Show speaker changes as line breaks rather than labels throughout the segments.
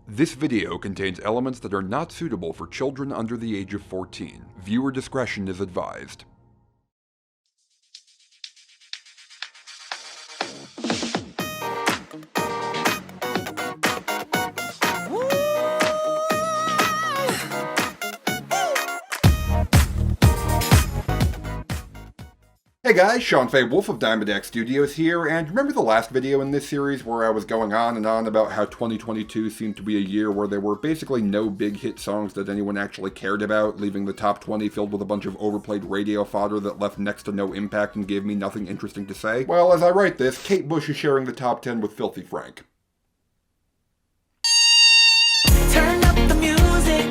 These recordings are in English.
This video contains elements that are not suitable for children under the age of 14. Viewer discretion is advised. Hey guys, Sean Fay-Wolfe of Diamond X Studios here, and remember the last video in this series where I was going on and on about how 2022 seemed to be a year where there were basically no big hit songs that anyone actually cared about, leaving the top 20 filled with a bunch of overplayed radio fodder that left next to no impact and gave me nothing interesting to say? Well, as I write this, Kate Bush is sharing the top 10 with Filthy Frank.
Turn up the music,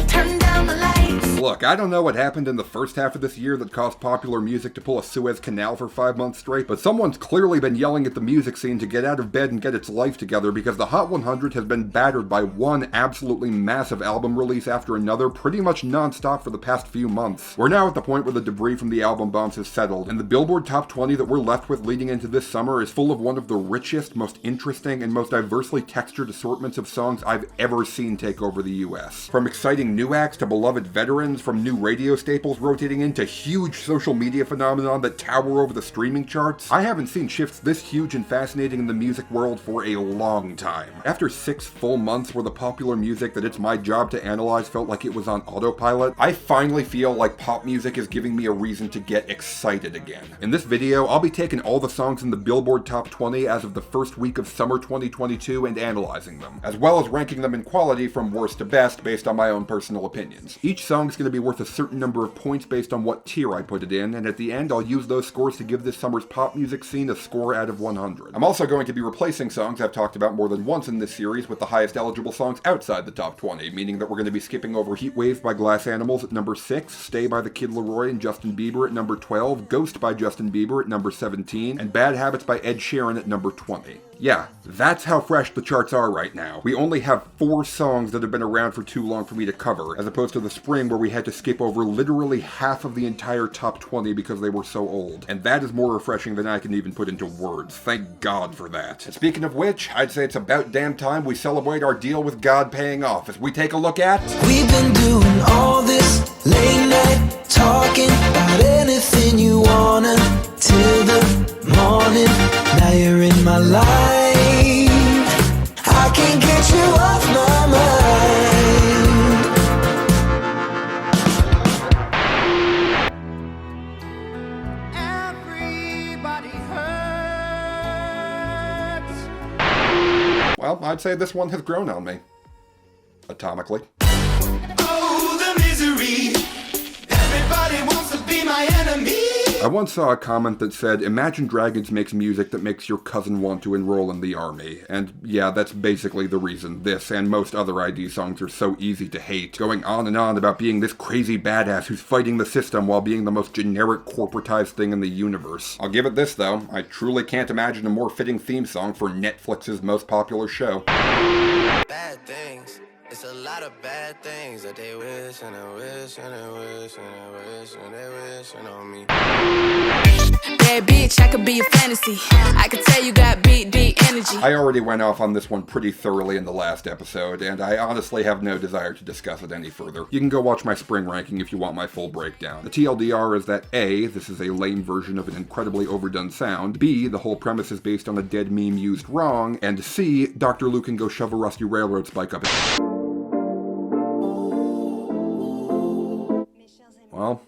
turn down the lights.
Look, I don't know what happened in the first half of this year that caused popular music to pull a Suez Canal for 5 months straight, but someone's clearly been yelling at the music scene to get out of bed and get its life together, because the Hot 100 has been battered by one absolutely massive album release after another pretty much non-stop for the past few months. We're now at the point where the debris from the album bombs has settled, and the Billboard Top 20 that we're left with leading into this summer is full of one of the richest, most interesting, and most diversely textured assortments of songs I've ever seen take over the US. From exciting new acts to beloved veterans, from new radio staples rotating into huge social media phenomenon that tower over the streaming charts, I haven't seen shifts this huge and fascinating in the music world for a long time. After 6 full months where the popular music that it's my job to analyze felt like it was on autopilot, I finally feel like pop music is giving me a reason to get excited again. In this video, I'll be taking all the songs in the Billboard Top 20 as of the first week of summer 2022 and analyzing them, as well as ranking them in quality from worst to best based on my own personal opinions. Each song's going to be worth a certain number of points based on what tier I put it in, and at the end I'll use those scores to give this summer's pop music scene a score out of 100. I'm also going to be replacing songs I've talked about more than once in this series with the highest eligible songs outside the top 20, meaning that we're going to be skipping over Heatwave by Glass Animals at number 6, Stay by the Kid Laroi and Justin Bieber at number 12, Ghost by Justin Bieber at number 17, and Bad Habits by Ed Sheeran at number 20. Yeah, that's how fresh the charts are right now. We only have 4 songs that have been around for too long for me to cover, as opposed to the spring where we had to skip over literally half of the entire top 20 because they were so old. And that is more refreshing than I can even put into words. Thank God for that. And speaking of which, I'd say it's about damn time we celebrate our deal with God paying off as we take a look at...
We've been doing all this late night talking about anything you wanna till the morning. Now you're in my life, I can't get you off my mind. Everybody hurts.
Well, I'd say this one has grown on me. Atomically.
Oh, the misery. Everybody wants to be my enemy.
I once saw a comment that said, Imagine Dragons makes music that makes your cousin want to enroll in the army. And yeah, that's basically the reason this and most other ID songs are so easy to hate, going on and on about being this crazy badass who's fighting the system while being the most generic corporatized thing in the universe. I'll give it this though, I truly can't imagine a more fitting theme song for Netflix's most popular show.
Bad things. It's a lot of bad things that they wish and they wish and they wish and they wish and they wish on me.
Bad bitch, I could be a fantasy. I could tell you got big D energy.
I already went off on this one pretty thoroughly in the last episode, and I honestly have no desire to discuss it any further. You can go watch my spring ranking if you want my full breakdown. The TLDR is that A, this is a lame version of an incredibly overdone sound, B, the whole premise is based on a dead meme used wrong, and C, Dr. Luke can go shove a rusty railroad spike up his... Well,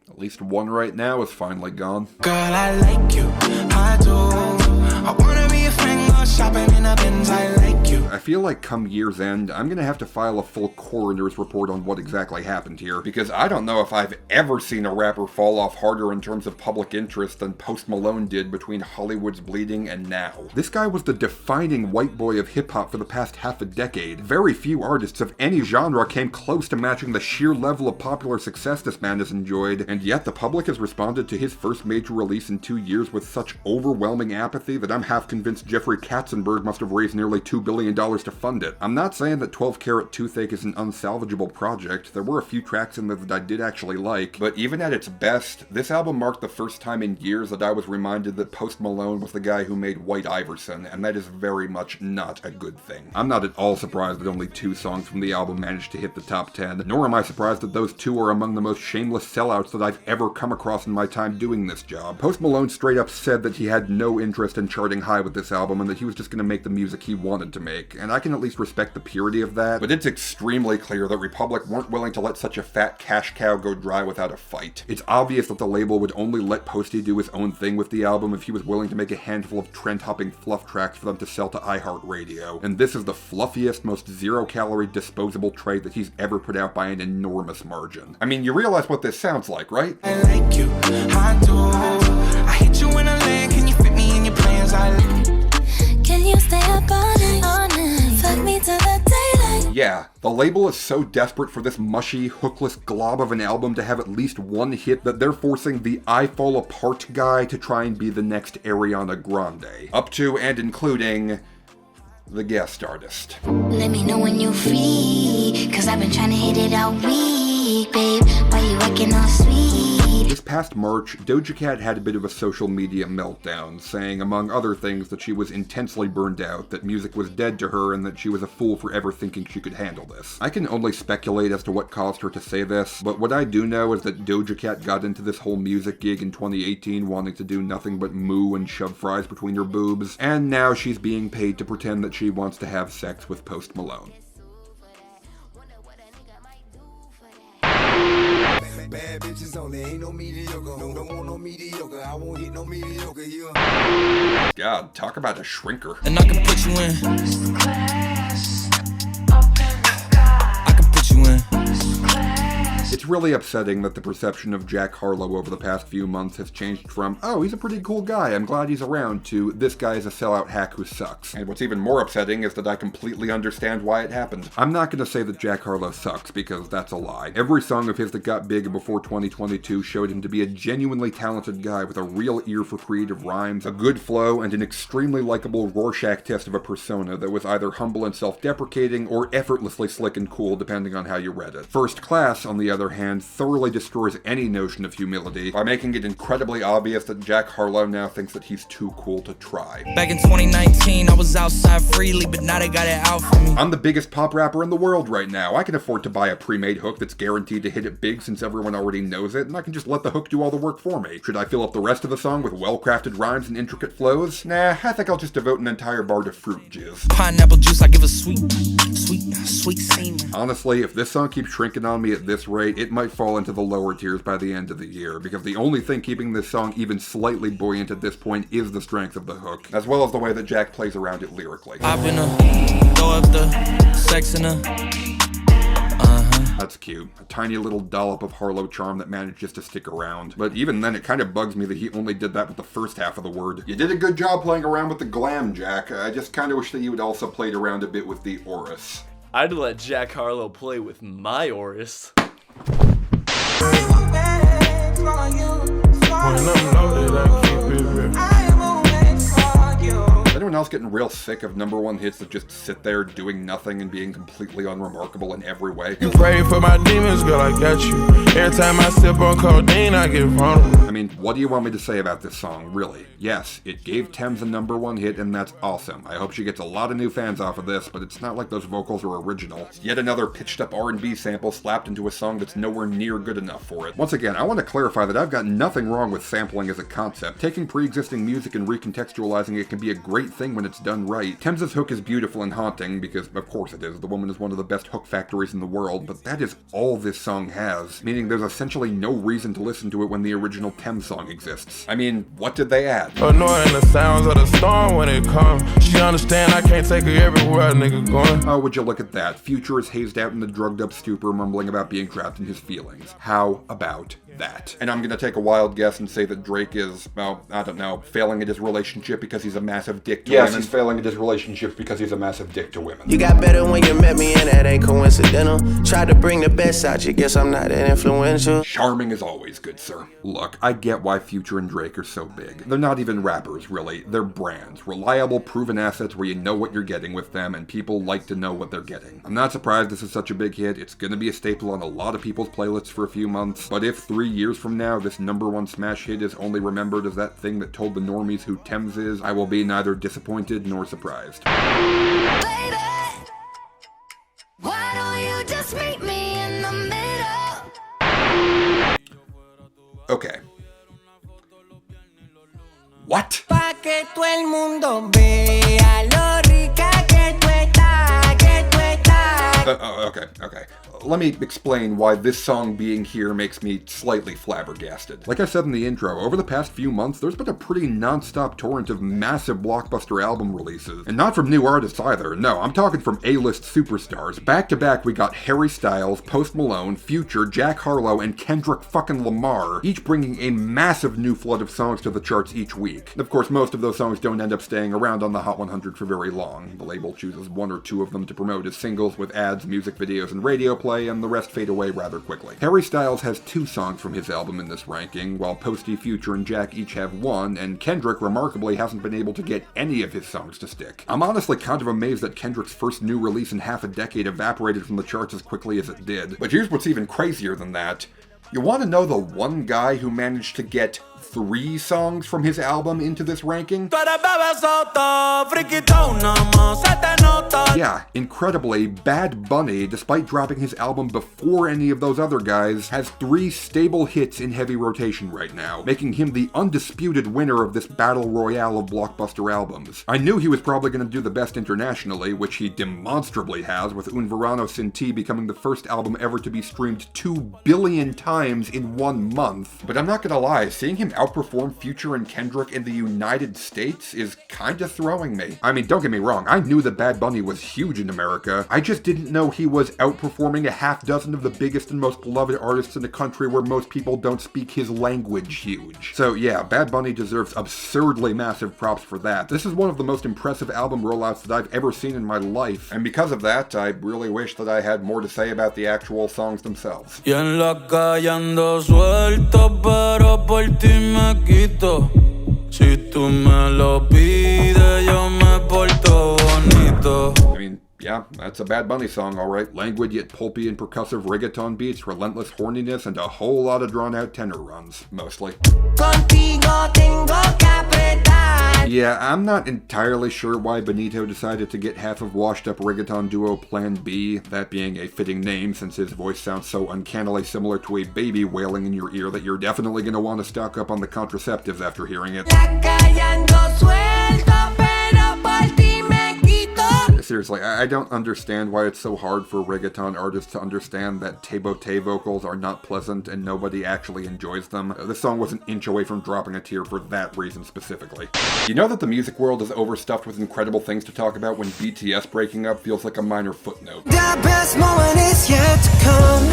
at least one right now is finally gone.
Girl, I like you, I do. I wanna be a friend, go shopping in a Benz, I like you.
I feel like come year's end, I'm gonna have to file a full coroner's report on what exactly happened here, because I don't know if I've ever seen a rapper fall off harder in terms of public interest than Post Malone did between Hollywood's Bleeding and now. This guy was the defining white boy of hip-hop for the past half a decade. Very few artists of any genre came close to matching the sheer level of popular success this man has enjoyed, and yet the public has responded to his first major release in 2 years with such overwhelming apathy that I'm half convinced Jeffrey Katzenberg must have raised nearly $2 billion to fund it. I'm not saying that 12 Karat Toothache is an unsalvageable project. There were a few tracks in there that I did actually like, but even at its best, this album marked the first time in years that I was reminded that Post Malone was the guy who made White Iverson, and that is very much not a good thing. I'm not at all surprised that only 2 songs from the album managed to hit the top 10, nor am I surprised that those 2 are among the most shameless sellouts that I've ever come across in my time doing this job. Post Malone straight up said that he had no interest in charting high with this album and that he was just going to make the music he wanted to make, and I can at least respect the purity of that, but it's extremely clear that Republic weren't willing to let such a fat cash cow go dry without a fight. It's obvious that the label would only let Posty do his own thing with the album if he was willing to make a handful of trend-hopping fluff tracks for them to sell to iHeartRadio, and this is the fluffiest, most zero-calorie disposable trait that he's ever put out by an enormous margin. I mean, you realize what this sounds like, right?
I like you, I do. I hit you in a leg, can you fit me in your plans?
Can you stay up all night? Fuck me to the daylight.
Yeah, the label is so desperate for this mushy, hookless glob of an album to have at least one hit that they're forcing the I Fall Apart guy to try and be the next Ariana Grande. Up to and including the guest artist.
Let me know when you're free, cause I've been trying to hit it all week, babe. Why you acting all sweet?
This past March, Doja Cat had a bit of a social media meltdown, saying, among other things, that she was intensely burned out, that music was dead to her, and that she was a fool for ever thinking she could handle this. I can only speculate as to what caused her to say this, but what I do know is that Doja Cat got into this whole music gig in 2018 wanting to do nothing but moo and shove fries between her boobs, and now she's being paid to pretend that she wants to have sex with Post Malone.
Bad bitches only, ain't no mediocre. No, don't want no mediocre. I won't hit no mediocre. You.
God, talk about a shrinker.
And I can put you in. I can put you in.
It's really upsetting that the perception of Jack Harlow over the past few months has changed from, oh, he's a pretty cool guy, I'm glad he's around, to this guy's a sellout hack who sucks. And what's even more upsetting is that I completely understand why it happened. I'm not going to say that Jack Harlow sucks, because that's a lie. Every song of his that got big before 2022 showed him to be a genuinely talented guy with a real ear for creative rhymes, a good flow, and an extremely likable Rorschach test of a persona that was either humble and self-deprecating or effortlessly slick and cool depending on how you read it. First Class, on the other hand, thoroughly destroys any notion of humility by making it incredibly obvious that Jack Harlow now thinks that he's too cool to try.
Back in 2019, I was outside freely, but now they got it out for me.
I'm the biggest pop rapper in the world right now. I can afford to buy a pre-made hook that's guaranteed to hit it big since everyone already knows it, and I can just let the hook do all the work for me. Should I fill up the rest of the song with well-crafted rhymes and intricate flows? Nah, I think I'll just devote an entire bar to fruit jizz.
Pineapple juice, I give a sweet semen.
Honestly, if this song keeps shrinking on me at this rate, it might fall into the lower tiers by the end of the year, because the only thing keeping this song even slightly buoyant at this point is the strength of the hook, as well as the way that Jack plays around it lyrically.
I've been throw up the sex in
That's cute. A tiny little dollop of Harlow charm that manages to stick around. But even then, it kind of bugs me that he only did that with the first half of the word. You did a good job playing around with the glam, Jack. I just kind of wish that you had also played around a bit with the chorus.
I'd let Jack Harlow play with my chorus.
Is anyone else getting real sick of number one hits that just sit there doing nothing and being completely unremarkable in every way?
You pray for my demons, girl, I got you. Every time I sip on codeine, I get vulnerable.
I mean, what do you want me to say about this song, really? Yes, it gave Thames a number one hit, and that's awesome. I hope she gets a lot of new fans off of this, but it's not like those vocals are original. It's yet another pitched up R&B sample slapped into a song that's nowhere near good enough for it. Once again, I want to clarify that I've got nothing wrong with sampling as a concept. Taking pre-existing music and recontextualizing it can be a great thing when it's done right. Thames' hook is beautiful and haunting, because of course it is. The woman is one of the best hook factories in the world, but that is all this song has, meaning there's essentially no reason to listen to it when the original Thames song exists. I mean, what did they add?
Annoying the sounds of the storm when it comes. She understand I can't take her everywhere, nigga going.
Oh, would you look at that. Future is hazed out in the drugged up stupor, mumbling about being trapped in his feelings. How about that. And I'm gonna take a wild guess and say that Drake is, well, I don't know, failing at his relationship because he's a massive dick to women. Yes, he's failing at his relationship because he's a massive dick to women.
You got better when you met me, and that ain't coincidental. Tried to bring the best out you, guess I'm not that influential.
Charming as always, good sir. Look, I get why Future and Drake are so big. They're not even rappers, really. They're brands. Reliable, proven assets where you know what you're getting with them, and people like to know what they're getting. I'm not surprised this is such a big hit. It's gonna be a staple on a lot of people's playlists for a few months. But if 3 years from now this #1 smash hit is only remembered as that thing that told the normies who Thames is, I will be neither disappointed nor surprised.
Baby, why don't you just meet me in the middle?
Okay. What?
Pa' que todo el mundo vea lo rica que tú estás, que tú estás.
Okay. Let me explain why this song being here makes me slightly flabbergasted. Like I said in the intro, over the past few months, there's been a pretty non-stop torrent of massive blockbuster album releases. And not from new artists either, no, I'm talking from A-list superstars. Back to back, we got Harry Styles, Post Malone, Future, Jack Harlow, and Kendrick fucking Lamar, each bringing a massive new flood of songs to the charts each week. Of course, most of those songs don't end up staying around on the Hot 100 for very long. The label chooses one or two of them to promote as singles with ads, music videos, and radio play, and the rest fade away rather quickly. Harry Styles has 2 songs from his album in this ranking, while Posty, Future, and Jack each have 1, and Kendrick remarkably hasn't been able to get any of his songs to stick. I'm honestly kind of amazed that Kendrick's first new release in half a decade evaporated from the charts as quickly as it did. But here's what's even crazier than that. You want to know the one guy who managed to get 3 songs from his album into this ranking? Yeah, incredibly, Bad Bunny, despite dropping his album before any of those other guys, has 3 stable hits in heavy rotation right now, making him the undisputed winner of this battle royale of blockbuster albums. I knew he was probably going to do the best internationally, which he demonstrably has, with Un Verano Sin Ti becoming the first album ever to be streamed 2 billion times in 1 month. But I'm not gonna lie, seeing him outperform Future and Kendrick in the United States is kinda throwing me. I mean, don't get me wrong, I knew that Bad Bunny was huge in America. I just didn't know he was outperforming a half dozen of the biggest and most beloved artists in a country where most people don't speak his language huge. So yeah, Bad Bunny deserves absurdly massive props for that. This is one of the most impressive album rollouts that I've ever seen in my life, and because of that, I really wish that I had more to say about the actual songs themselves.
Y en la calle ando suelto, pero por ti me quito. Si tú me lo pides, yo me porto bonito.
I mean, yeah, that's a Bad Bunny song, alright. Languid yet pulpy and percussive reggaeton beats, relentless horniness, and a whole lot of drawn-out tenor runs, mostly.
Contigo tengo que apretar.
Yeah, I'm not entirely sure why Benito decided to get half of washed-up reggaeton duo Plan B, that being a fitting name since his voice sounds so uncannily similar to a baby wailing in your ear that you're definitely going to want to stock up on the contraceptives after hearing it.
La calle ando suelto, pero por ti me quito.
Seriously, I don't understand why it's so hard for reggaeton artists to understand that Tebote vocals are not pleasant and nobody actually enjoys them. This song was an inch away from dropping a tear for that reason specifically. You know that the music world is overstuffed with incredible things to talk about when BTS breaking up feels like a minor footnote.
The best moment is yet to come.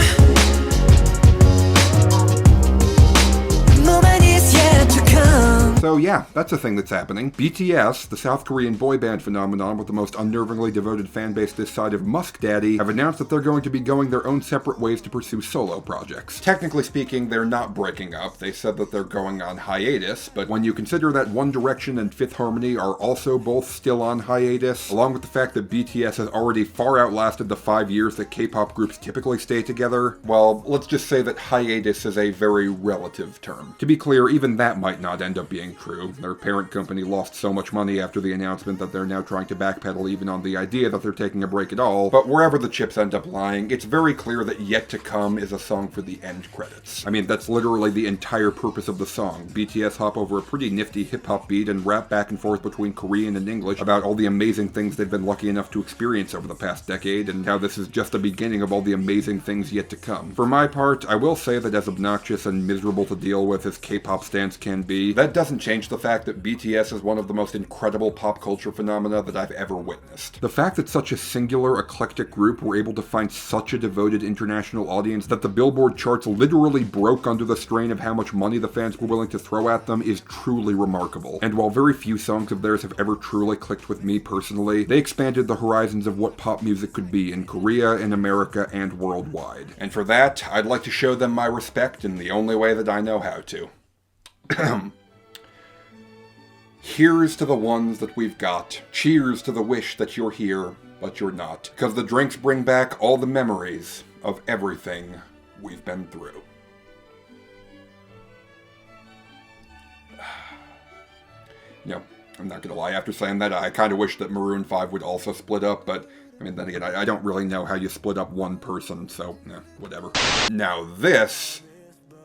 Moment is yet to come.
So yeah, that's a thing that's happening. BTS, the South Korean boy band phenomenon with the most unnervingly devoted fanbase this side of Musk Daddy, have announced that they're going to be going their own separate ways to pursue solo projects. Technically speaking, they're not breaking up. They said that they're going on hiatus, but when you consider that One Direction and Fifth Harmony are also both still on hiatus, along with the fact that BTS has already far outlasted the 5 years that K-pop groups typically stay together, well, let's just say that hiatus is a very relative term. To be clear, even that might not end up being true. Their parent company lost so much money after the announcement that they're now trying to backpedal even on the idea that they're taking a break at all, but wherever the chips end up lying, it's very clear that Yet to Come is a song for the end credits. I mean, that's literally the entire purpose of the song. BTS hop over a pretty nifty hip-hop beat and rap back and forth between Korean and English about all the amazing things they've been lucky enough to experience over the past decade, and how this is just the beginning of all the amazing things yet to come. For my part, I will say that as obnoxious and miserable to deal with as K-pop stans can be, that doesn't change the fact that BTS is one of the most incredible pop culture phenomena that I've ever witnessed. The fact that such a singular, eclectic group were able to find such a devoted international audience that the Billboard charts literally broke under the strain of how much money the fans were willing to throw at them is truly remarkable. And while very few songs of theirs have ever truly clicked with me personally, they expanded the horizons of what pop music could be in Korea, in America, and worldwide. And for that, I'd like to show them my respect in the only way that I know how to. Here's to the ones that we've got. Cheers to the wish that you're here, but you're not. 'Cause the drinks bring back all the memories of everything we've been through. You know, I'm not gonna lie, after saying that, I kind of wish that Maroon 5 would also split up, but I mean, then again, I don't really know how you split up one person, so, whatever. Now this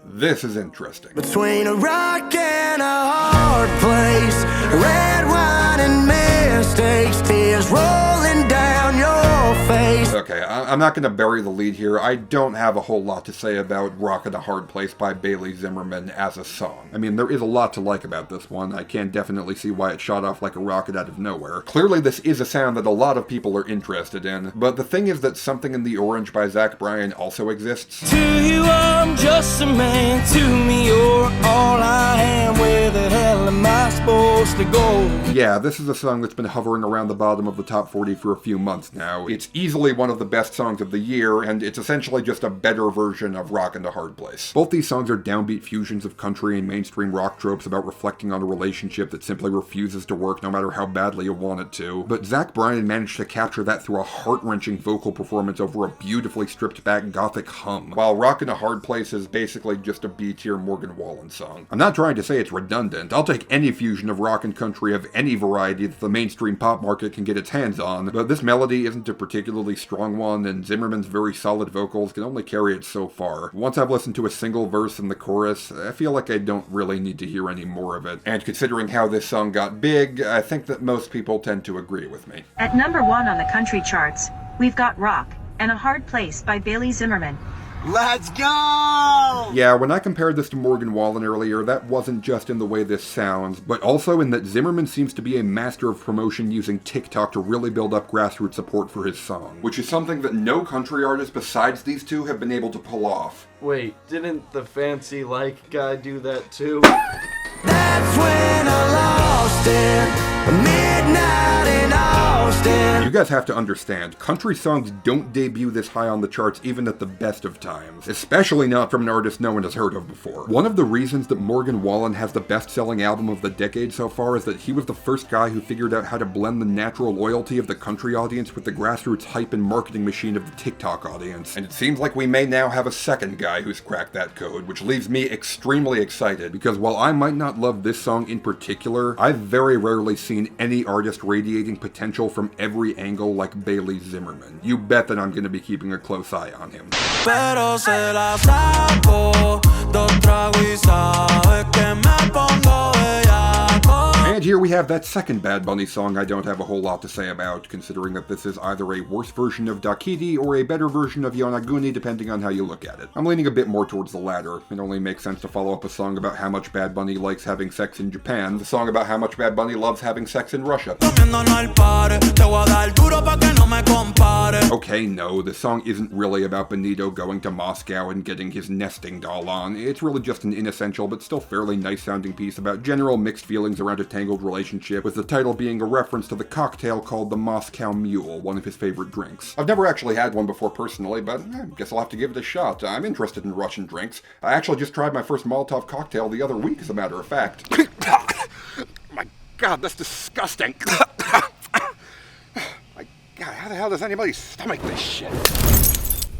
is interesting.
Between a rock and a hard place, red wine and mistakes, tears rolling down your face.
Okay, I'm not going to bury the lead here. I don't have a whole lot to say about Rock in a Hard Place by Bailey Zimmerman as a song. I mean, there is a lot to like about this one. I can definitely see why it shot off like a rocket out of nowhere. Clearly, this is a sound that a lot of people are interested in, but the thing is that Something in the Orange by Zach Bryan also exists.
To you, I'm just a man. To me, you're all I am. Where the hell am I supposed to go?
Yeah, this is a song that's been hovering around the bottom of the top 40 for a few months now. It's easily one of the best songs of the year, and it's essentially just a better version of Rockin' a Hard Place. Both these songs are downbeat fusions of country and mainstream rock tropes about reflecting on a relationship that simply refuses to work no matter how badly you want it to. But Zach Bryan managed to capture that through a heart-wrenching vocal performance over a beautifully stripped-back gothic hum, while Rockin' a Hard Place is basically just a B-tier Morgan Wallen song. I'm not trying to say it's redundant. I'll take any fusion of rock and country of any variety that the mainstream pop market can get its hands on, but this melody isn't a particularly strong one, and Zimmerman's very solid vocals can only carry it so far. Once I've listened to a single verse and the chorus, I feel like I don't really need to hear any more of it. And considering how this song got big, I think that most people tend to agree with me.
At number 1 on the country charts, we've got Rock and a Hard Place by Bailey Zimmerman.
Let's go!
Yeah, when I compared this to Morgan Wallen earlier, that wasn't just in the way this sounds, but also in that Zimmerman seems to be a master of promotion using TikTok to really build up grassroots support for his song, which is something that no country artist besides these two have been able to pull off.
Wait, didn't the Fancy Like guy do that too?
That's when I lost it. Midnight in Austin.
You guys have to understand, country songs don't debut this high on the charts even at the best of times, especially not from an artist no one has heard of before. One of the reasons that Morgan Wallen has the best-selling album of the decade so far is that he was the first guy who figured out how to blend the natural loyalty of the country audience with the grassroots hype and marketing machine of the TikTok audience. And it seems like we may now have a second guy who's cracked that code, which leaves me extremely excited, because while I might not love this song in particular, I've very rarely seen any artist radiating potential from every angle like Bailey Zimmerman. You bet that I'm going to be keeping a close eye on him.
Pero se la saco, dos tragos y sabe que me pongo bellaco.
And here we have that second Bad Bunny song I don't have a whole lot to say about, considering that this is either a worse version of Dakiti or a better version of Yonaguni, depending on how you look at it. I'm leaning a bit more towards the latter. It only makes sense to follow up a song about how much Bad Bunny likes having sex in Japan, the song about how much Bad Bunny loves having sex in Russia. Okay, no, the song isn't really about Benito going to Moscow and getting his nesting doll on. It's really just an inessential but still fairly nice sounding piece about general mixed feelings around a tangled relationship, with the title being a reference to the cocktail called the Moscow Mule, one of his favorite drinks. I've never actually had one before personally, but I guess I'll have to give it a shot. I'm interested in Russian drinks. I actually just tried my first Molotov cocktail the other week, as a matter of fact. My God, that's disgusting. My God, how the hell does anybody stomach this shit?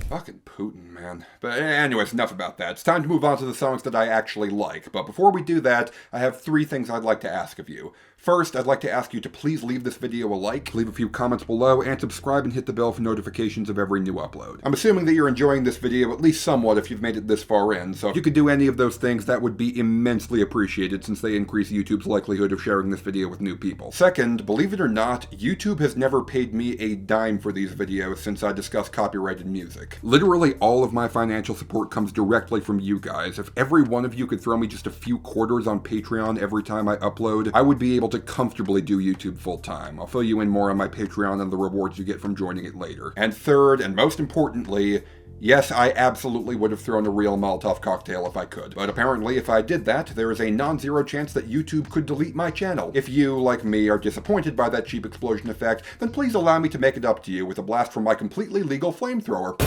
Fucking Putin, man. But anyways, enough about that. It's time to move on to the songs that I actually like. But before we do that, I have 3 things I'd like to ask of you. First, I'd like to ask you to please leave this video a like, leave a few comments below, and subscribe and hit the bell for notifications of every new upload. I'm assuming that you're enjoying this video at least somewhat if you've made it this far in, so if you could do any of those things, that would be immensely appreciated since they increase YouTube's likelihood of sharing this video with new people. Second, believe it or not, YouTube has never paid me a dime for these videos since I discuss copyrighted music. Literally all of my financial support comes directly from you guys. If every one of you could throw me just a few quarters on Patreon every time I upload, I would be able to comfortably do YouTube full time. I'll fill you in more on my Patreon and the rewards you get from joining it later. And third, and most importantly, yes, I absolutely would have thrown a real Molotov cocktail if I could. But apparently, if I did that, there is a non-zero chance that YouTube could delete my channel. If you, like me, are disappointed by that cheap explosion effect, then please allow me to make it up to you with a blast from my completely legal flamethrower.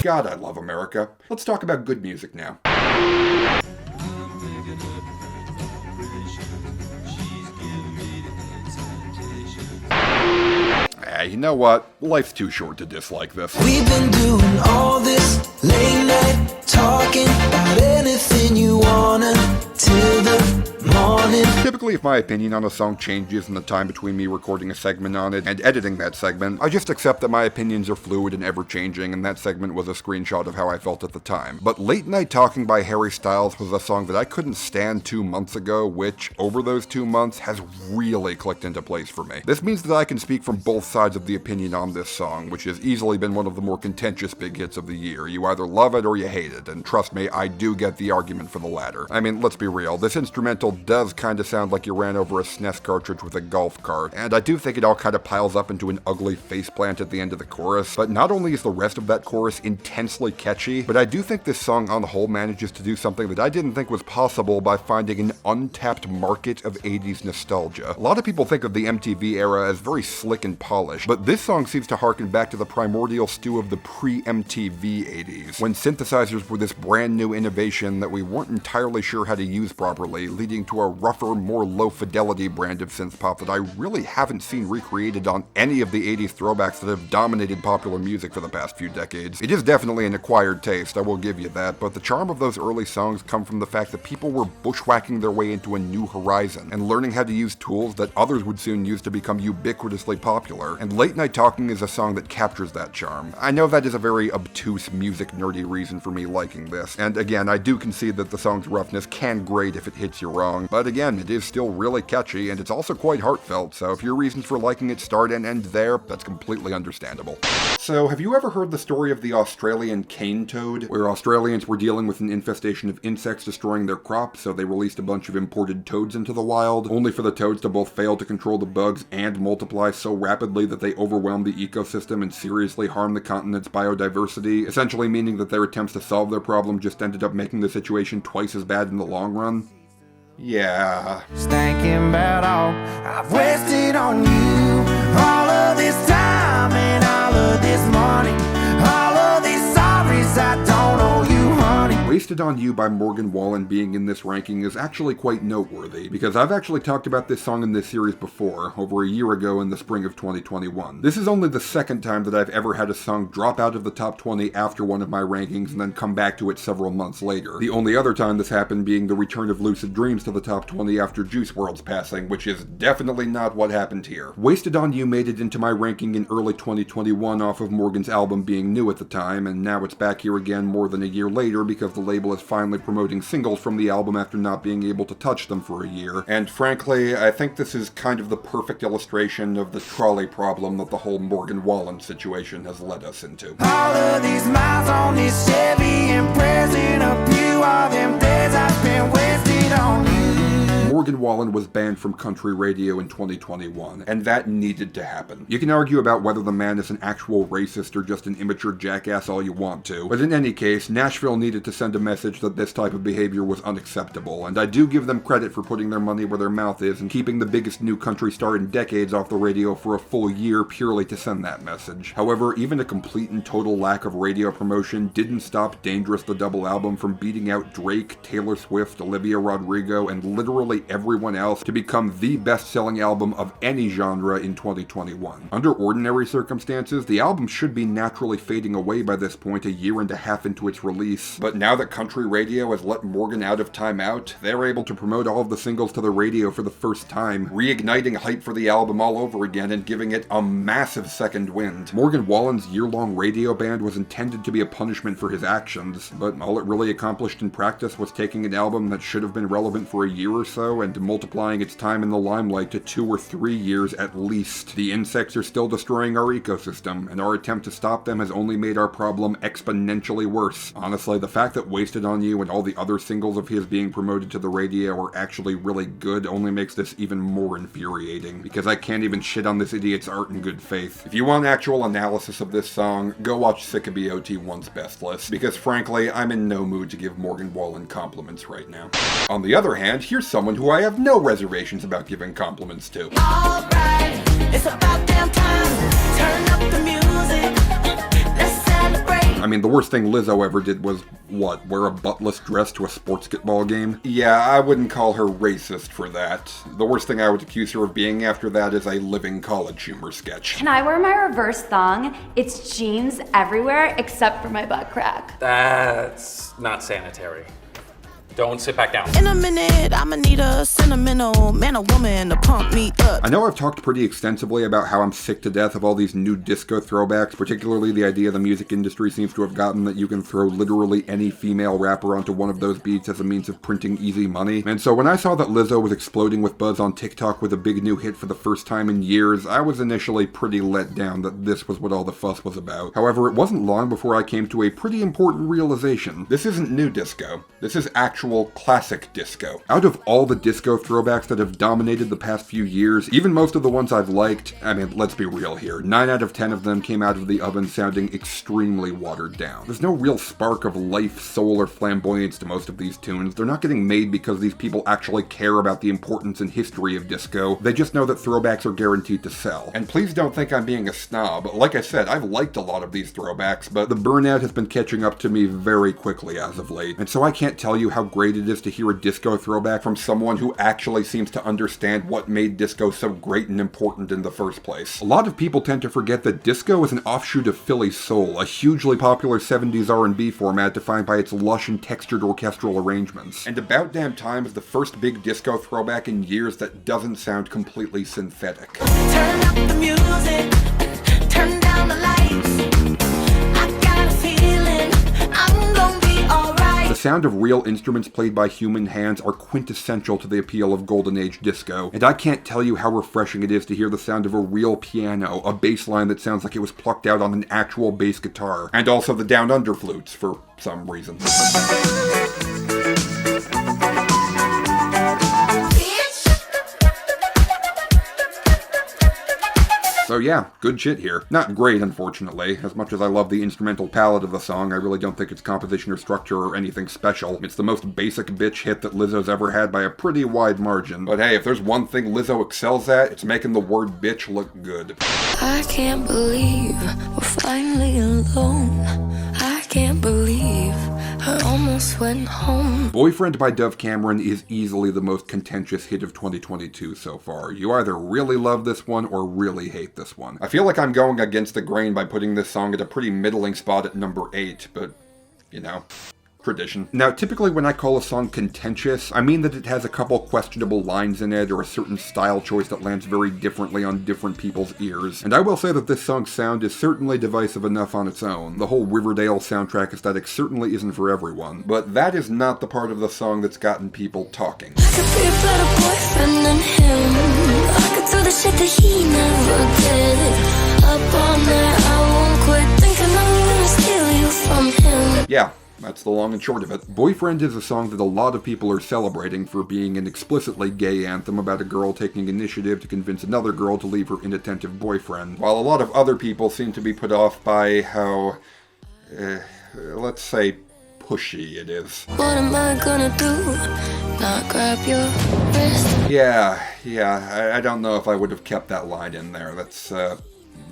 God, I love America. Let's talk about good music now. You know what? Life's too short to dislike this.
We've been doing all this late night talking about anything you wanna till the morning.
Typically, if my opinion on a song changes in the time between me recording a segment on it and editing that segment, I just accept that my opinions are fluid and ever-changing, and that segment was a screenshot of how I felt at the time. But Late Night Talking by Harry Styles was a song that I couldn't stand 2 months ago, which, over those 2 months, has really clicked into place for me. This means that I can speak from both sides of the opinion on this song, which has easily been one of the more contentious big hits of the year. You either love it or you hate it, and trust me, I do get the argument for the latter. I mean, let's be real, this instrumental does kinda sound like you ran over a SNES cartridge with a golf cart, and I do think it all kinda piles up into an ugly faceplant at the end of the chorus, but not only is the rest of that chorus intensely catchy, but I do think this song on the whole manages to do something that I didn't think was possible by finding an untapped market of 80s nostalgia. A lot of people think of the MTV era as very slick and polished, but this song seems to harken back to the primordial stew of the pre-MTV 80s, when synthesizers were this brand new innovation that we weren't entirely sure how to use properly, leading to a rougher, more low-fidelity brand of synth pop that I really haven't seen recreated on any of the 80s throwbacks that have dominated popular music for the past few decades. It is definitely an acquired taste, I will give you that, but the charm of those early songs come from the fact that people were bushwhacking their way into a new horizon, and learning how to use tools that others would soon use to become ubiquitously popular, and Late Night Talking is a song that captures that charm. I know that is a very obtuse, music nerdy reason for me liking this, and again, I do concede that the song's roughness can grate if it hits you wrong, but again, it is still really catchy, and it's also quite heartfelt, so if your reasons for liking it start and end there, that's completely understandable. So, have you ever heard the story of the Australian cane toad, where Australians were dealing with an infestation of insects destroying their crops, so they released a bunch of imported toads into the wild, only for the toads to both fail to control the bugs and multiply so rapidly that they overwhelmed the ecosystem and seriously harmed the continent's biodiversity, essentially meaning that their attempts to solve their problem just ended up making the situation twice as bad in the long run? Yeah.
Thinking about all I've wasted on you, all of this time and all of this money, all of these sorries I don't owe you, honey.
Wasted on You by Morgan Wallen being in this ranking is actually quite noteworthy, because I've actually talked about this song in this series before, over a year ago in the spring of 2021. This is only the second time that I've ever had a song drop out of the top 20 after one of my rankings and then come back to it several months later. The only other time this happened being the return of Lucid Dreams to the top 20 after Juice WRLD's passing, which is definitely not what happened here. Wasted on You made it into my ranking in early 2021 off of Morgan's album being new at the time, and now it's back here again more than a year later because the label is finally promoting singles from the album after not being able to touch them for a year. And frankly, I think this is kind of the perfect illustration of the trolley problem that the whole Morgan Wallen situation has led us into.
All of these miles on this Chevy and present a few of them days I spent wasted on you.
Morgan Wallen was banned from country radio in 2021, and that needed to happen. You can argue about whether the man is an actual racist or just an immature jackass all you want to, but in any case, Nashville needed to send a message that this type of behavior was unacceptable, and I do give them credit for putting their money where their mouth is and keeping the biggest new country star in decades off the radio for a full year purely to send that message. However, even a complete and total lack of radio promotion didn't stop Dangerous the double album from beating out Drake, Taylor Swift, Olivia Rodrigo, and literally everyone else to become the best-selling album of any genre in 2021. Under ordinary circumstances, the album should be naturally fading away by this point a year and a half into its release, but now that country radio has let Morgan out of timeout, they're able to promote all of the singles to the radio for the first time, reigniting hype for the album all over again and giving it a massive second wind. Morgan Wallen's year-long radio ban was intended to be a punishment for his actions, but all it really accomplished in practice was taking an album that should have been relevant for a year or so disco and multiplying its time in the limelight to 2 or 3 years at least. The insects are still destroying our ecosystem, and our attempt to stop them has only made our problem exponentially worse. Honestly, the fact that Wasted on You and all the other singles of his being promoted to the radio are actually really good only makes this even more infuriating, because I can't even shit on this idiot's art in good faith. If you want actual analysis of this song, go watch Sick of BOT1's Best List, because frankly, I'm in no mood to give Morgan Wallen compliments right now. On the other hand, here's someone who I have no reservations about giving compliments to.
Alright, it's about damn time. Turn up the music. Let's celebrate.
I mean, the worst thing Lizzo ever did was, what, wear a buttless dress to a sportsball game? Yeah, I wouldn't call her racist for that. The worst thing I would accuse her of being after that is a living college humor sketch.
Can I wear my reverse thong? It's jeans everywhere except for my butt crack.
That's not sanitary. Don't sit back down.
In a minute, I'ma need a sentimental man or woman to pump me up.
I know I've talked pretty extensively about how I'm sick to death of all these new disco throwbacks, particularly the idea the music industry seems to have gotten that you can throw literally any female rapper onto one of those beats as a means of printing easy money. And so when I saw that Lizzo was exploding with buzz on TikTok with a big new hit for the first time in years, I was initially pretty let down that this was what all the fuss was about. However, it wasn't long before I came to a pretty important realization. This isn't new disco. This is actual classic disco. Out of all the disco throwbacks that have dominated the past few years, even most of the ones I've liked, I mean, let's be real here, 9 out of 10 of them came out of the oven sounding extremely watered down. There's no real spark of life, soul, or flamboyance to most of these tunes. They're not getting made because these people actually care about the importance and history of disco. They just know that throwbacks are guaranteed to sell. And please don't think I'm being a snob. Like I said, I've liked a lot of these throwbacks, but the burnout has been catching up to me very quickly as of late. And so I can't tell you how great it is to hear a disco throwback from someone who actually seems to understand what made disco so great and important in the first place. A lot of people tend to forget that disco is an offshoot of Philly soul, a hugely popular 70s R&B format defined by its lush and textured orchestral arrangements. And About Damn Time is the first big disco throwback in years that doesn't sound completely synthetic.
Turn up the music. Turn down the lights. I got a feeling I'm gonna be alright.
The sound of real instruments played by human hands are quintessential to the appeal of Golden Age disco, and I can't tell you how refreshing it is to hear the sound of a real piano, a bass line that sounds like it was plucked out on an actual bass guitar, and also the down under flutes, for some reason. So yeah, good shit here. Not great, unfortunately. As much as I love the instrumental palette of the song, I really don't think its composition or structure or anything special. It's the most basic bitch hit that Lizzo's ever had by a pretty wide margin. But hey, if there's one thing Lizzo excels at, it's making the word bitch look good.
I can't believe we're finally alone. I can't believe I almost went home.
Boyfriend by Dove Cameron is easily the most contentious hit of 2022 so far. You either really love this one or really hate this one. I feel like I'm going against the grain by putting this song at a pretty middling spot at number 8, but, you know, tradition. Now, typically when I call a song contentious, I mean that it has a couple questionable lines in it or a certain style choice that lands very differently on different people's ears. And I will say that this song's sound is certainly divisive enough on its own. The whole Riverdale soundtrack aesthetic certainly isn't for everyone, but that is not the part of the song that's gotten people talking.
I could be a better boyfriend than him. I could do the shit that he never did. Up all night, I won't quit thinking I'm gonna steal you from him.
Yeah. That's the long and short of it. Boyfriend is a song that a lot of people are celebrating for being an explicitly gay anthem about a girl taking initiative to convince another girl to leave her inattentive boyfriend, while a lot of other people seem to be put off by how, let's say, pushy it is.
What am I gonna do? Not grab your wrist?
Yeah, I don't know if I would have kept that line in there.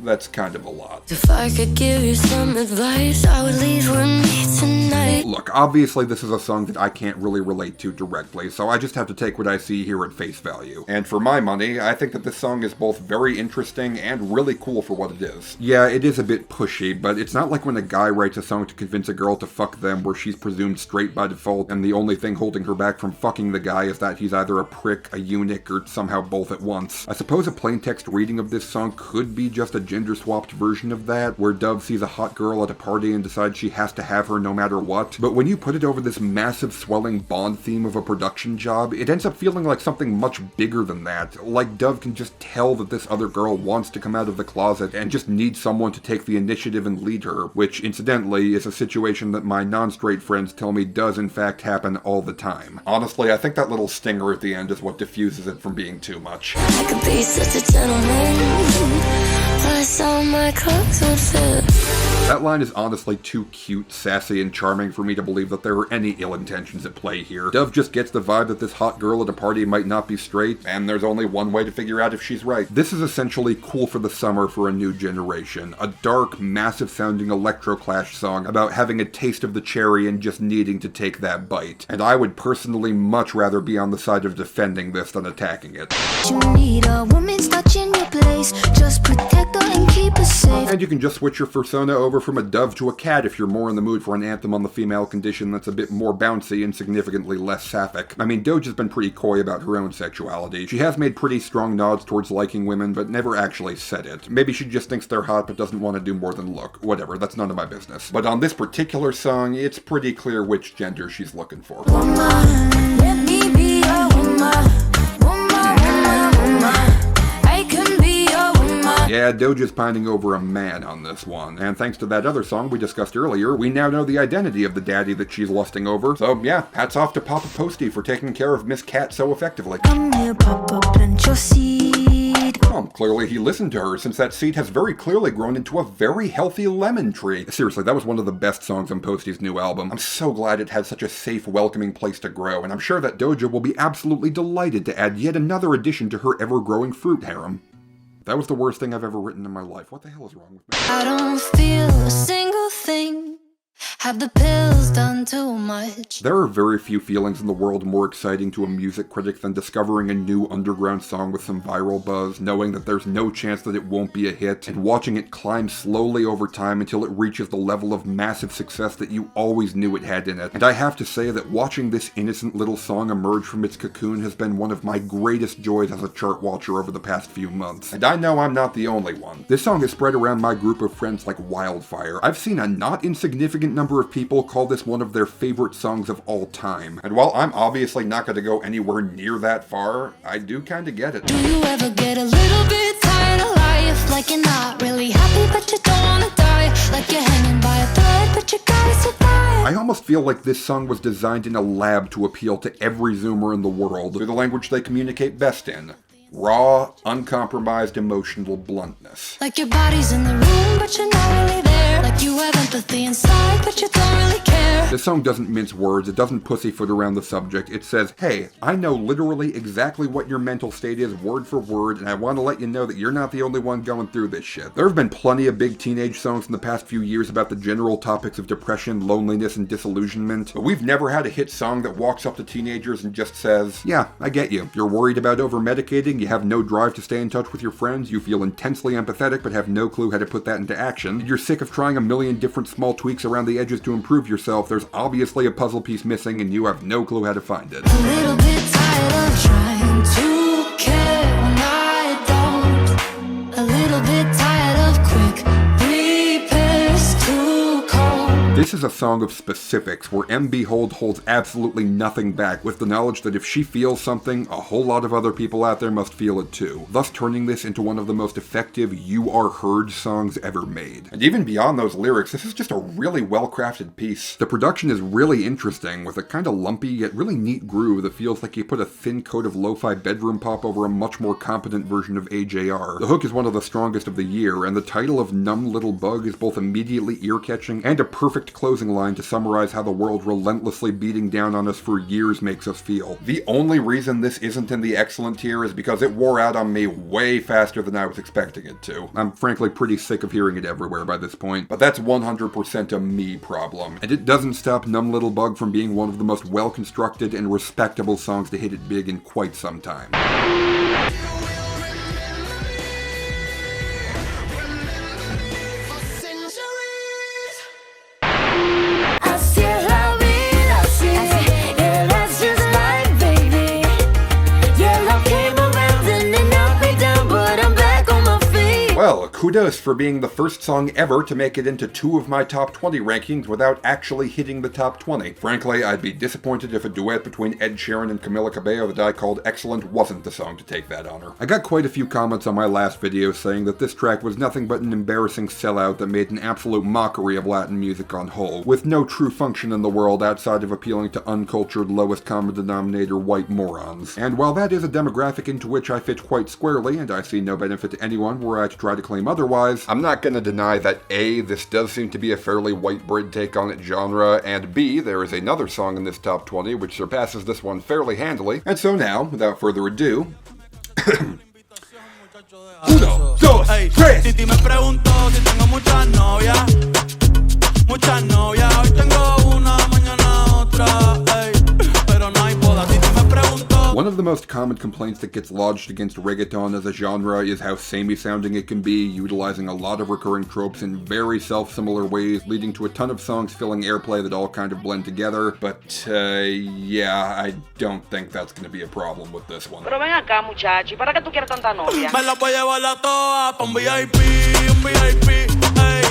That's kind of a lot.
If I could give you some advice, I would leave with me tonight.
Look, obviously this is a song that I can't really relate to directly, so I just have to take what I see here at face value. And for my money, I think that this song is both very interesting and really cool for what it is. Yeah, it is a bit pushy, but it's not like when a guy writes a song to convince a girl to fuck them where she's presumed straight by default and the only thing holding her back from fucking the guy is that he's either a prick, a eunuch, or somehow both at once. I suppose a plain text reading of this song could be just a gender-swapped version of that, where Dove sees a hot girl at a party and decides she has to have her no matter what, what, but when you put it over this massive swelling Bond theme of a production job, it ends up feeling like something much bigger than that. Like Dove can just tell that this other girl wants to come out of the closet and just needs someone to take the initiative and lead her, which incidentally is a situation that my non-straight friends tell me does in fact happen all the time. Honestly, I think that little stinger at the end is what diffuses it from being too much.
I could be such a gentleman, plus all my clothes would fit.
That line is honestly too cute, sassy, and charming for me to believe that there are any ill intentions at play here. Dove just gets the vibe that this hot girl at a party might not be straight, and there's only one way to figure out if she's right. This is essentially Cool for the Summer for a new generation. A dark, massive-sounding electroclash song about having a taste of the cherry and just needing to take that bite. And I would personally much rather be on the side of defending this than attacking it.
You need a woman's touch in your place, just protect her and keep her safe.
And you can just switch your persona over from a dove to a cat if you're more in the mood for an anthem on the female condition that's a bit more bouncy and significantly less sapphic. I mean, Doja's been pretty coy about her own sexuality. She has made pretty strong nods towards liking women, but never actually said it. Maybe she just thinks they're hot but doesn't want to do more than look. Whatever, that's none of my business. But on this particular song, it's pretty clear which gender she's looking for.
Woman, let me be a woman. I can be a woman.
Yeah, Doja's pining over a man on this one, and thanks to that other song we discussed earlier, we now know the identity of the daddy that she's lusting over. So yeah, hats off to Papa Posty for taking care of Miss Cat so effectively.
Come here, Papa, plant your seed.
Well, clearly he listened to her, since that seed has very clearly grown into a very healthy lemon tree. Seriously, that was one of the best songs on Posty's new album. I'm so glad it had such a safe, welcoming place to grow, and I'm sure that Doja will be absolutely delighted to add yet another addition to her ever-growing fruit harem. That was the worst thing I've ever written in my life. What the hell is wrong with me?
I don't feel a single thing. Have the pills done too much?
There are very few feelings in the world more exciting to a music critic than discovering a new underground song with some viral buzz, knowing that there's no chance that it won't be a hit, and watching it climb slowly over time until it reaches the level of massive success that you always knew it had in it. And I have to say that watching this innocent little song emerge from its cocoon has been one of my greatest joys as a chart watcher over the past few months. And I know I'm not the only one. This song has spread around my group of friends like wildfire. I've seen a not insignificant number of people call this one of their favorite songs of all time. And while I'm obviously not going to go anywhere near that far, I do kind of get it.
Do you ever get a little bit tired of life? Like you're not really happy but you don't wanna die. Like you're hanging by a thread but you gotta survive.
I almost feel like this song was designed in a lab to appeal to every Zoomer in the world through the language they communicate best in. Raw, uncompromised emotional bluntness.
Like your body's in the room but you're not really there. Like you have empathy inside but you don't really care.
This song doesn't mince words, it doesn't pussyfoot around the subject. It says, hey, I know literally exactly what your mental state is word for word, and I want to let you know that you're not the only one going through this shit. There have been plenty of big teenage songs in the past few years about the general topics of depression, loneliness, and disillusionment, but we've never had a hit song that walks up to teenagers and just says, yeah, I get you. You're worried about over-medicating, you have no drive to stay in touch with your friends, you feel intensely empathetic but have no clue how to put that into action, and you're sick of trying a million different small tweaks around the edges to improve yourself. There's obviously a puzzle piece missing and you have no clue how to find it.
A little bit tired of trying to care when I don't. A little bit tired of quick repairs too cold.
This is a song of specifics where M. Behold holds absolutely nothing back, with the knowledge that if she feels something, a whole lot of other people out there must feel it too, thus turning this into one of the most effective You Are Heard songs ever made. And even beyond those lyrics, this is just a really well-crafted piece. The production is really interesting, with a kind of lumpy yet really neat groove that feels like you put a thin coat of lo-fi bedroom pop over a much more competent version of AJR. The hook is one of the strongest of the year, and the title of Numb Little Bug is both immediately ear-catching and a perfect closing line to summarize how the world relentlessly beating down on us for years makes us feel. The only reason this isn't in the excellent tier is because it wore out on me way faster than I was expecting it to. I'm frankly pretty sick of hearing it everywhere by this point, but that's 100% a me problem. And it doesn't stop Numb Little Bug from being one of the most well-constructed and respectable songs to hit it big in quite some time. kudos for being the first song ever to make it into 2 of my top 20 rankings without actually hitting the top 20. Frankly, I'd be disappointed if a duet between Ed Sheeran and Camila Cabello that I called excellent wasn't the song to take that honor. I got quite a few comments on my last video saying that this track was nothing but an embarrassing sellout that made an absolute mockery of Latin music on whole, with no true function in the world outside of appealing to uncultured, lowest common denominator white morons. And while that is a demographic into which I fit quite squarely, and I see no benefit to anyone were I to try to claim otherwise, I'm not gonna deny that A, this does seem to be a fairly white bread take on its genre, and B, there is another song in this top 20 which surpasses this one fairly handily. And so now, without further ado, uno, dos, tres.
Titi me preguntó si tengo muchas novias. Muchas novias. Hoy tengo una, mañana otra. Ey, pero no hay boda. Titi me preguntó.
One of the most common complaints that gets lodged against reggaeton as a genre is how samey sounding it can be, utilizing a lot of recurring tropes in very self-similar ways, leading to a ton of songs filling airplay that all kind of blend together. But, yeah, I don't think that's gonna be a problem with this one.
Pero ven acá, muchachi, ¿para qué tú quieres tanta novia?
Me la voy a llevar a todas pa' un VIP, un VIP.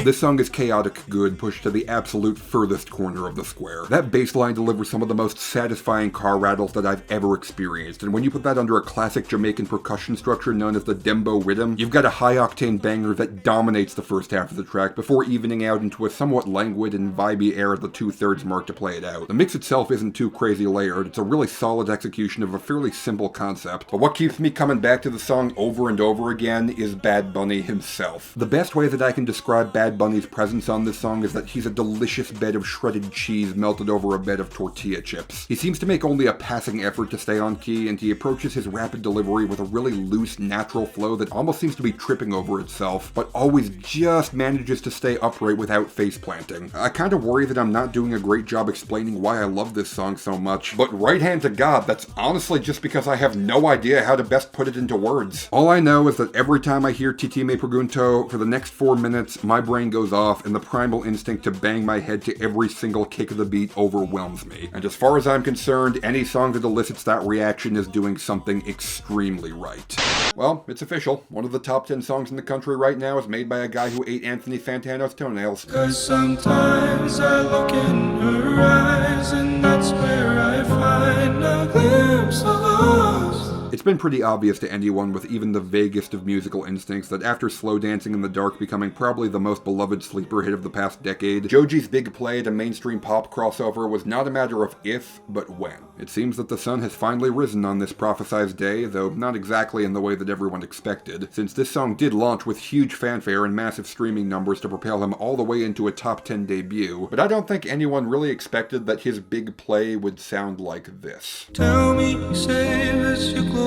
This song is chaotic good, pushed to the absolute furthest corner of the square. That bass line delivers some of the most satisfying car rattles that I've ever experienced, and when you put that under a classic Jamaican percussion structure known as the dembo rhythm, you've got a high-octane banger that dominates the first half of the track before evening out into a somewhat languid and vibey air at the 2/3 mark to play it out. The mix itself isn't too crazy layered, it's a really solid execution of a fairly simple concept, but what keeps me coming back to the song over and over again is Bad Bunny himself. The best way that I can describe Bad Bunny's presence on this song is that he's a delicious bed of shredded cheese melted over a bed of tortilla chips. He seems to make only a passing effort to stay on key, and he approaches his rapid delivery with a really loose, natural flow that almost seems to be tripping over itself, but always just manages to stay upright without face planting. I kind of worry that I'm not doing a great job explaining why I love this song so much, but right hand to God, that's honestly just because I have no idea how to best put it into words. All I know is that every time I hear Titi Me Pregunto, for the next 4 minutes, my brain goes off and the primal instinct to bang my head to every single kick of the beat overwhelms me. And as far as I'm concerned, any song that elicits that reaction is doing something extremely right. Well, it's official. One of the top 10 songs in the country right now is made by a guy who ate Anthony Fantano's toenails.
'Cause sometimes I look in her eyes and that's where I find a glimpse of us.
It's been pretty obvious to anyone with even the vaguest of musical instincts that after Slow Dancing in the Dark becoming probably the most beloved sleeper hit of the past decade, Joji's big play at a mainstream pop crossover was not a matter of if, but when. It seems that the sun has finally risen on this prophesized day, though not exactly in the way that everyone expected, since this song did launch with huge fanfare and massive streaming numbers to propel him all the way into a top 10 debut, but I don't think anyone really expected that his big play would sound like this.
Tell me, save us your glory.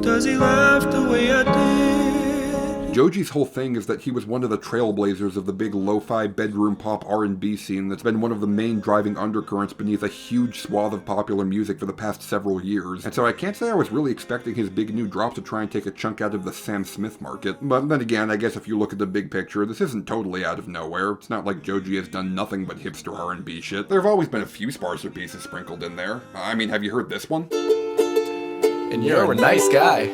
Does he laugh the way I did?
Joji's whole thing is that he was one of the trailblazers of the big lo-fi bedroom pop R&B scene that's been one of the main driving undercurrents beneath a huge swath of popular music for the past several years, and so I can't say I was really expecting his big new drop to try and take a chunk out of the Sam Smith market. But then again, I guess if you look at the big picture, this isn't totally out of nowhere. It's not like Joji has done nothing but hipster R&B shit. There have always been a few sparser pieces sprinkled in there. I mean, have you heard this one?
And you're a nice guy,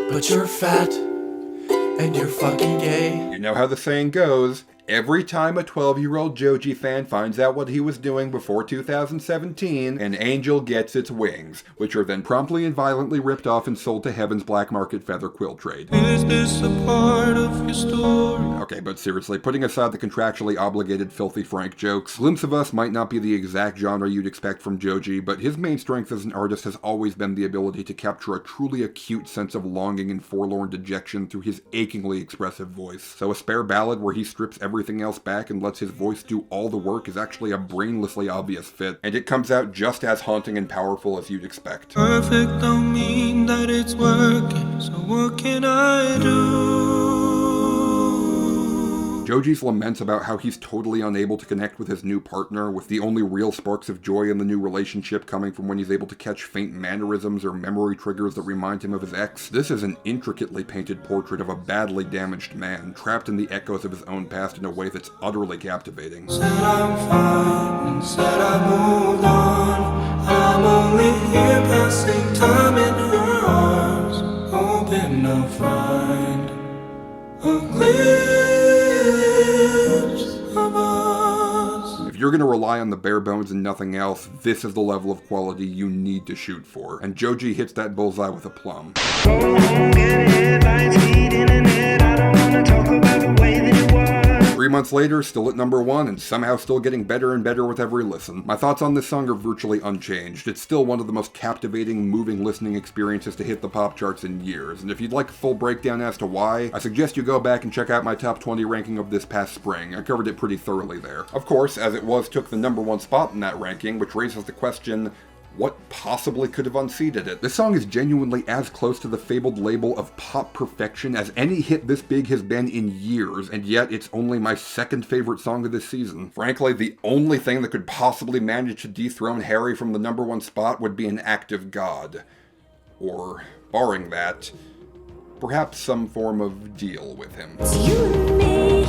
but you're fat, and you're fucking gay.
You know how the saying goes, every time a 12-year-old Joji fan finds out what he was doing before 2017, an angel gets its wings, which are then promptly and violently ripped off and sold to Heaven's black market feather quill trade.
Is this a part of your story?
Okay, but seriously, putting aside the contractually obligated Filthy Frank jokes, Glimpse of Us might not be the exact genre you'd expect from Joji, but his main strength as an artist has always been the ability to capture a truly acute sense of longing and forlorn dejection through his achingly expressive voice. So a spare ballad where he strips everything else back and lets his voice do all the work is actually a brainlessly obvious fit, and it comes out just as haunting and powerful as you'd expect.
Perfect don't mean that it's working, so what can I do?
Joji's laments about how he's totally unable to connect with his new partner, with the only real sparks of joy in the new relationship coming from when he's able to catch faint mannerisms or memory triggers that remind him of his ex. This is an intricately painted portrait of a badly damaged man, trapped in the echoes of his own past in a way that's utterly captivating.
Said I'm fine, and said I moved on. I'm only here passing time in her arms, hoping I'll find
If you're gonna rely on the bare bones and nothing else, this is the level of quality you need to shoot for. And Joji hits that bullseye with a plum. 3 months later, still at number 1, and somehow still getting better and better with every listen. My thoughts on this song are virtually unchanged. It's still one of the most captivating, moving listening experiences to hit the pop charts in years, and if you'd like a full breakdown as to why, I suggest you go back and check out my top 20 ranking of this past spring. I covered it pretty thoroughly there. Of course, As It Was took the number 1 spot in that ranking, which raises the question, what possibly could have unseated it? This song is genuinely as close to the fabled label of pop perfection as any hit this big has been in years, and yet it's only my second favorite song of this season. Frankly, the only thing that could possibly manage to dethrone Harry from the number 1 spot would be an act of God. Or, barring that, perhaps some form of deal with him.
It's you and me.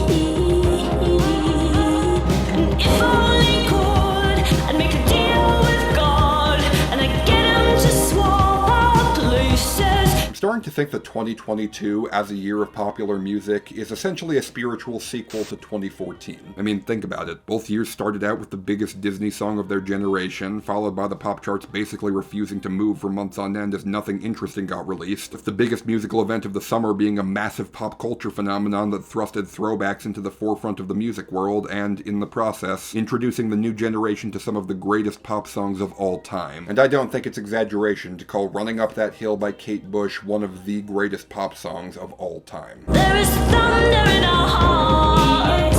And if I only could, I'd make a deal with God, and I'd get him to swap our places.
I'm starting to think that 2022, as a year of popular music, is essentially a spiritual sequel to 2014. I mean, think about it. Both years started out with the biggest Disney song of their generation, followed by the pop charts basically refusing to move for months on end as nothing interesting got released, with the biggest musical event of the summer being a massive pop culture phenomenon that thrusted throwbacks into the forefront of the music world, and, in the process, introducing the new generation to some of the greatest pop songs of all time. And I don't think it's exaggeration to call Running Up That Hill by Kate Bush one of the greatest pop songs of all time.
There is thunder in our hearts.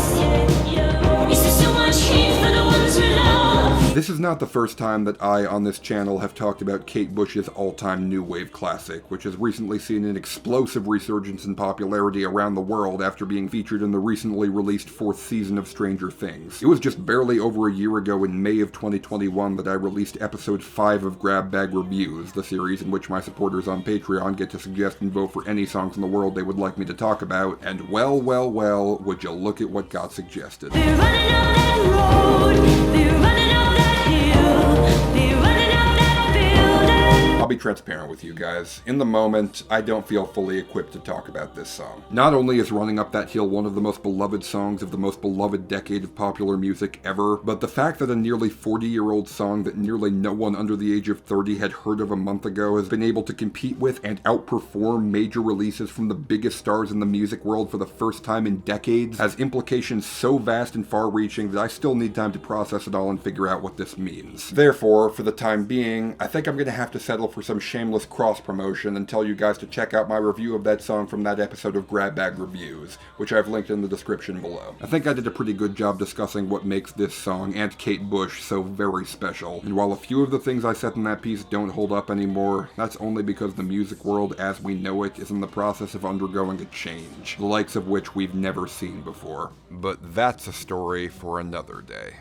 Is there so much heat for the ones we love?
This is not the first time that I, on this channel, have talked about Kate Bush's all-time new wave classic, which has recently seen an explosive resurgence in popularity around the world after being featured in the recently released 4th season of Stranger Things. It was just barely over a year ago in May of 2021 that I released episode 5 of Grab Bag Reviews, the series in which my supporters on Patreon get to suggest and vote for any songs in the world they would like me to talk about, and well, would you look at what got suggested.
They're running up that road, they're running up that hill, they're running up that building.
I'll be transparent with you guys. In the moment, I don't feel fully equipped to talk about this song. Not only is Running Up That Hill one of the most beloved songs of the most beloved decade of popular music ever, but the fact that a nearly 40-year-old song that nearly no one under the age of 30 had heard of a month ago has been able to compete with and outperform major releases from the biggest stars in the music world for the first time in decades has implications so vast and far-reaching that I still need time to process it all and figure out what this means. Therefore, for the time being, I think I'm gonna have to settle for some shameless cross-promotion and tell you guys to check out my review of that song from that episode of Grab Bag Reviews, which I've linked in the description below. I think I did a pretty good job discussing what makes this song and Kate Bush so very special, and while a few of the things I said in that piece don't hold up anymore, that's only because the music world as we know it is in the process of undergoing a change, the likes of which we've never seen before. But that's a story for another day.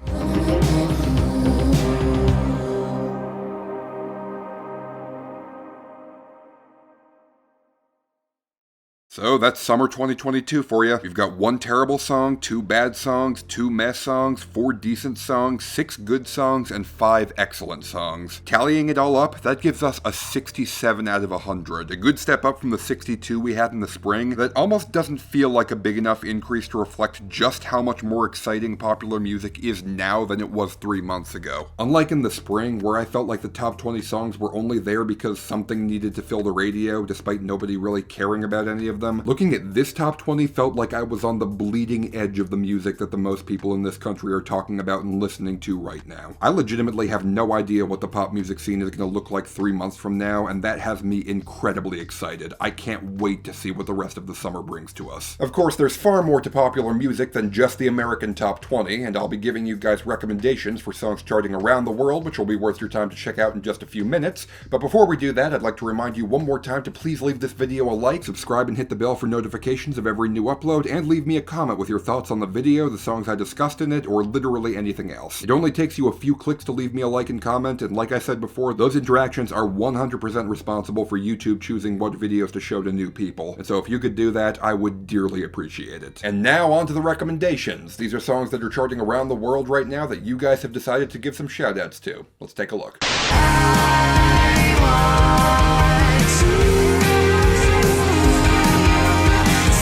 So that's summer 2022 for you. We've got 1 terrible song, 2 bad songs, 2 mess songs, 4 decent songs, 6 good songs, and 5 excellent songs. Tallying it all up, that gives us a 67 out of 100. A good step up from the 62 we had in the spring that almost doesn't feel like a big enough increase to reflect just how much more exciting popular music is now than it was 3 months ago. Unlike in the spring, where I felt like the top 20 songs were only there because something needed to fill the radio, despite nobody really caring about any of them, looking at this top 20 felt like I was on the bleeding edge of the music that the most people in this country are talking about and listening to right now. I legitimately have no idea what the pop music scene is going to look like 3 months from now, and that has me incredibly excited. I can't wait to see what the rest of the summer brings to us. Of course, there's far more to popular music than just the American top 20, and I'll be giving you guys recommendations for songs charting around the world, which will be worth your time to check out in just a few minutes. But before we do that, I'd like to remind you one more time to please leave this video a like, subscribe, and hit the bell for notifications of every new upload, and leave me a comment with your thoughts on the video, the songs I discussed in it, or literally anything else. It only takes you a few clicks to leave me a like and comment, and like I said before, those interactions are 100% responsible for YouTube choosing what videos to show to new people, and so if you could do that, I would dearly appreciate it. And now on to the recommendations. These are songs that are charting around the world right now that you guys have decided to give some shoutouts to. Let's take a look.
I want you.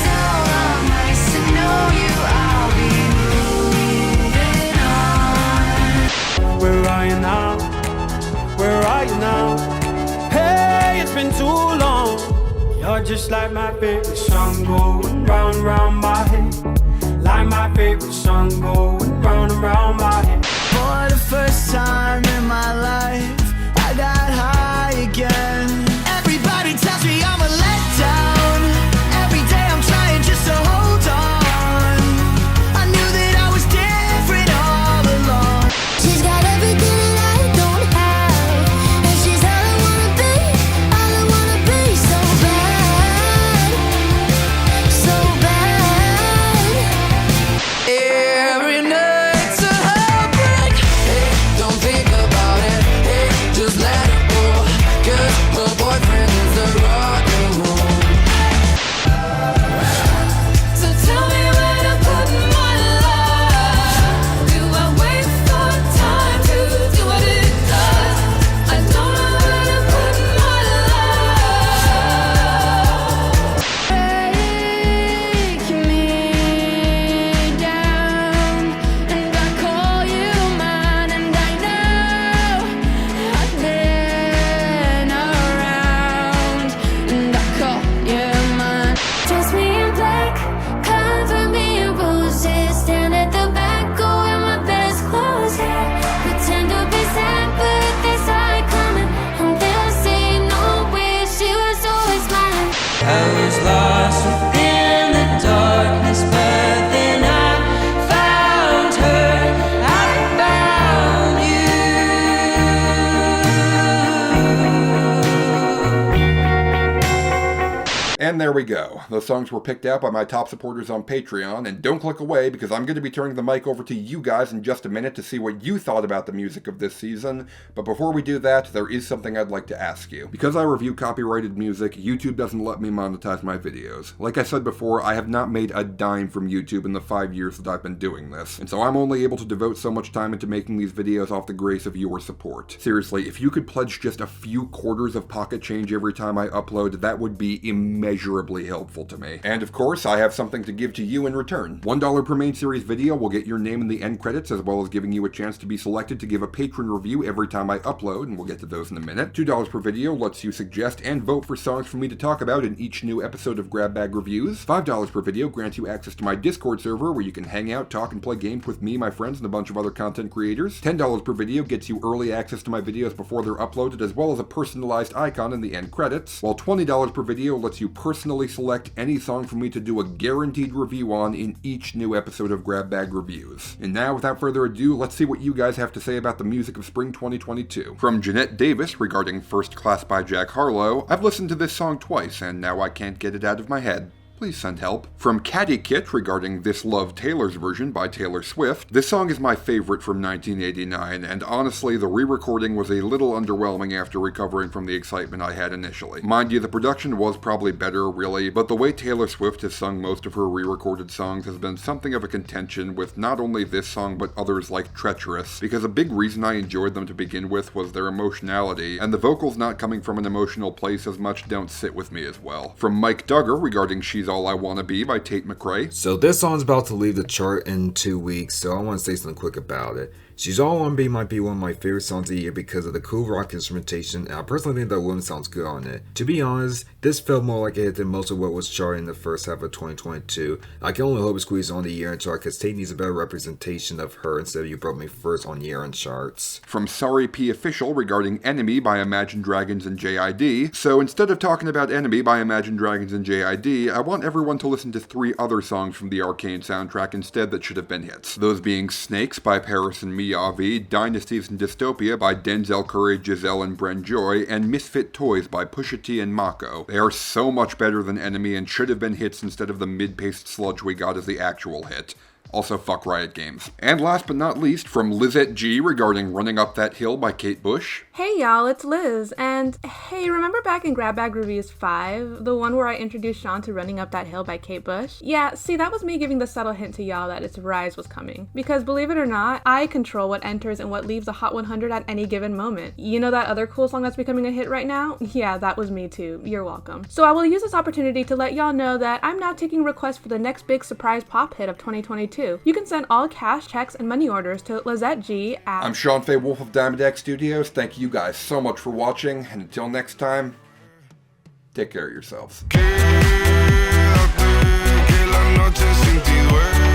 So
mind just like my favorite song going round and round my head. Like my favorite song going round and round my head. For the first time in my life, I got high again. Everybody tells me I'm a letdown. Every day I'm trying just to hold on. I knew that I was different all along.
She's got everything that I don't have, and she's all I wanna be, all I wanna be. So bad, so bad.
Every night's a heartbreak. Hey, don't think about it. Hey, just let it go. 'Cause her boyfriend is the rock and roll.
So tell me where to put my love. Do I wait for time to do what it does? I don't know where to put my love. Break me down, and I call you mine, and I know I've been around, and I call you mine.
Dress me in black, cover me in roses. Stand at the back, go in my best clothes. Yeah, pretend to be sad, but they saw it coming, and they'll say no way. She was always mine.
I was lost within the darkness, but then I found her. I found you.
And there we go. Those songs were picked out by my top supporters on Patreon, and don't click away because I'm going to be turning the mic over to you guys in just a minute to see what you thought about the music of this season. But before we do that, there is something I'd like to ask you. Because I review copyrighted music, YouTube doesn't let me monetize my videos. Like I said before, I have not made a dime from YouTube in the 5 years that I've been doing this, and so I'm only able to devote so much time into making these videos off the grace of your support. Seriously, if you could pledge just a few quarters of pocket change every time I upload, that would be immeasurably helpful to me. And of course, I have something to give to you in return. $1 per main series video will get your name in the end credits, as well as giving you a chance to be selected to give a patron review every time I upload, and we'll get to those in a minute. $2 per video lets you suggest and vote for songs for me to talk about in each new episode of Grab Bag Reviews. $5 per video grants you access to my Discord server, where you can hang out, talk, and play games with me, my friends, and a bunch of other content creators. $10 per video gets you early access to my videos before they're uploaded, as well as a personalized icon in the end credits, while $20 per video lets you personally select any song for me to do a guaranteed review on in each new episode of Grab Bag Reviews. And now, without further ado, let's see what you guys have to say about the music of spring 2022. From Jeanette Davis regarding First Class by Jack Harlow, I've listened to this song twice, and now I can't get it out of my head. Please send help. From Caddy Kit regarding This Love Taylor's version by Taylor Swift, this song is my favorite from 1989, and honestly, the re-recording was a little underwhelming after recovering from the excitement I had initially. Mind you, the production was probably better, really, but the way Taylor Swift has sung most of her re-recorded songs has been something of a contention with not only this song but others like Treacherous, because a big reason I enjoyed them to begin with was their emotionality, and the vocals not coming from an emotional place as much don't sit with me as well. From Mike Duggar regarding She's All I Wanna Be by Tate McRae.
So this song's about to leave the chart in 2 weeks, so I want to say something quick about it. She's All I Wanna Be might be one of my favorite songs of the year because of the cool rock instrumentation, and I personally think that woman sounds good on it. To be honest, this felt more like a hit than most of what was charting in the first half of 2022. I can only hope it squeezes on the year-end chart because Tate needs a better representation of her instead of You Broke Me First on year-end charts.
From Sorry P Official regarding Enemy by Imagine Dragons and JID. So instead of talking about Enemy by Imagine Dragons and JID, I want everyone to listen to 3 other songs from the Arcane soundtrack instead that should have been hits. Those being Snakes by Paris and Miyavi, Dynasties and Dystopia by Denzel Curry, Giselle and Bren Joy, and Misfit Toys by Pusha T and Mako. They are so much better than Enemy and should have been hits instead of the mid-paced sludge we got as the actual hit. Also, fuck Riot Games. And last but not least, from Lizette G regarding Running Up That Hill by Kate Bush.
Hey y'all, it's Liz, and hey, remember back in Grab Bag Reviews 5, the one where I introduced Sean to Running Up That Hill by Kate Bush? Yeah, see, that was me giving the subtle hint to y'all that its rise was coming. Because believe it or not, I control what enters and what leaves the Hot 100 at any given moment. You know that other cool song that's becoming a hit right now? Yeah, that was me too. You're welcome. So I will use this opportunity to let y'all know that I'm now taking requests for the next big surprise pop hit of 2022. You can send all cash, checks, and money orders to Lizette G at...
I'm Sean Fay-Wolfe of Diamond X Studios. Thank you guys so much for watching, and until next time, Take care of yourselves.
Quédate, que la noche sin ti duele.